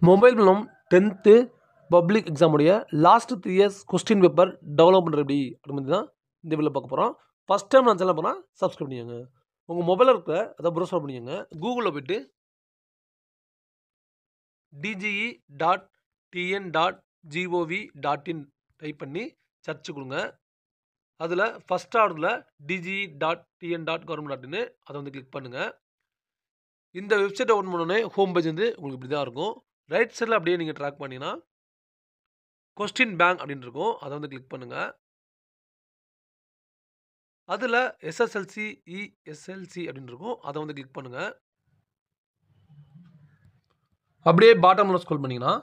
Mobile மூலம் 10th public எக்ஸாமுடைய last 3 years question paper develop பண்ணுறது எப்படி அப்படின்னு தான் இந்த வீடியோவில் பார்க்க போகிறோம். ஃபஸ்ட் டைம் நான் சேனல் பண்ணால் சப்ஸ்கிரைப் பண்ணிக்கோங்க. உங்கள் மொபைலில் இருக்கிற அதை ப்ரௌசர் பண்ணிக்கோங்க. கூகுளில் போய்ட்டு dge.tn.gov.in டைப் பண்ணி சர்ச் கொடுங்க. அதில் ஃபஸ்ட் ஆர்டரில் dge.tn.government.in அதை வந்து கிளிக் பண்ணுங்கள். இந்த வெப்சைட்டை ஓப்பன் பண்ணோடனே ஹோம் பேஜ் வந்து உங்களுக்கு இப்படி தான் இருக்கும். ரைட் சைடில் அப்படியே நீங்கள் ட்ராக் பண்ணிங்கன்னா கொஸ்டின் பேங்க் அப்படின்னு இருக்கும். அதை வந்து கிளிக் பண்ணுங்கள். அதில் எஸ்எஸ்எல்சி இஎஸ்எல்சி அப்படின்னு இருக்கும். அதை வந்து கிளிக் பண்ணுங்கள். அப்படியே பாட்டமில் ஸ்க்ரோல் பண்ணிங்கன்னா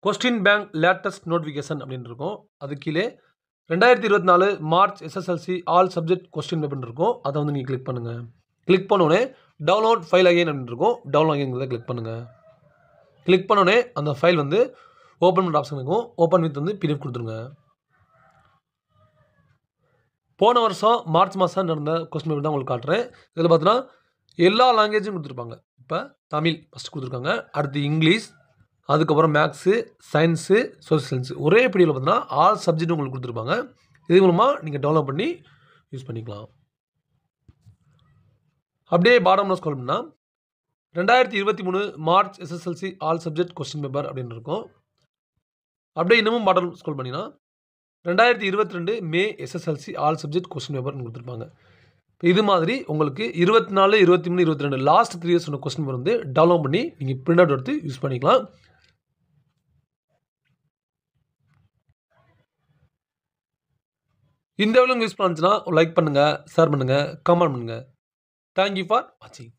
கொஸ்டின் பேங்க் லேட்டஸ்ட் நோட்டிஃபிகேஷன் அப்படின்னு இருக்கும். அது கீழே 2024 March SSLC all subject question பேப்பர்னு இருக்கும். அதை வந்து நீங்கள் கிளிக் பண்ணுங்கள். கிளிக் பண்ணோடனே டவுன்லோட் ஃபைல் அகைன் அப்படின்னு இருக்கும். டவுன்லோட் அகைன்கிறத கிளிக் பண்ணுங்கள். கிளிக் பண்ணோடனே அந்த ஃபைல் வந்து ஓப்பன் பண்ணுற ஆப்ஷன் இருக்கும். ஓப்பன் வித் வந்து பிடிஎஃப் கொடுத்துருங்க. போன வருஷம் மார்ச் மாதம் நடந்த கொஸ்டின் பேப்பர் தான் உங்களுக்கு காட்டுறேன். இதில் பார்த்தீங்கன்னா எல்லா லாங்குவேஜும் கொடுத்துருப்பாங்க. இப்போ தமிழ் ஃபஸ்ட்டு கொடுத்துருக்காங்க, அடுத்து இங்கிலீஷ், அதுக்கப்புறம் மேக்ஸு, சயின்ஸு, சோஷியல் சயின்ஸு, ஒரே பிடிஎஃப்ல பார்த்தீங்கன்னா ஆல் சப்ஜெக்டும் உங்களுக்கு கொடுத்துருப்பாங்க. இது மூலமாக நீங்கள் டெவலப் பண்ணி யூஸ் பண்ணிக்கலாம். அப்படியே பாட்டமில் ஸ்க்ரோல் பண்ணால் 2023 March SSLC all subject question paper அப்படின்னு இருக்கும். அப்படியே இன்னமும் பாட்டம் ஸ்க்ரோல் பண்ணிங்கன்னா 2022 மே எஸ்எஸ்எல்சி ஆல் சப்ஜெக்ட் கொஸ்டின் பேப்பர்னு கொடுத்துருப்பாங்க. இது மாதிரி உங்களுக்கு 24, 23, 22 லாஸ்ட் 3 இயர்ஸ் கொஸ்டின் பேப்பர் வந்து டவுன்லோட் பண்ணி நீங்கள் பிரிண்ட் அவுட் எடுத்து யூஸ் பண்ணிக்கலாம். இந்த வீடியோ யூஸ் பண்ணுச்சுன்னா லைக் பண்ணுங்கள், ஷேர் பண்ணுங்கள், கமெண்ட் பண்ணுங்கள். தேங்க்யூ ஃபார் வாட்சிங்.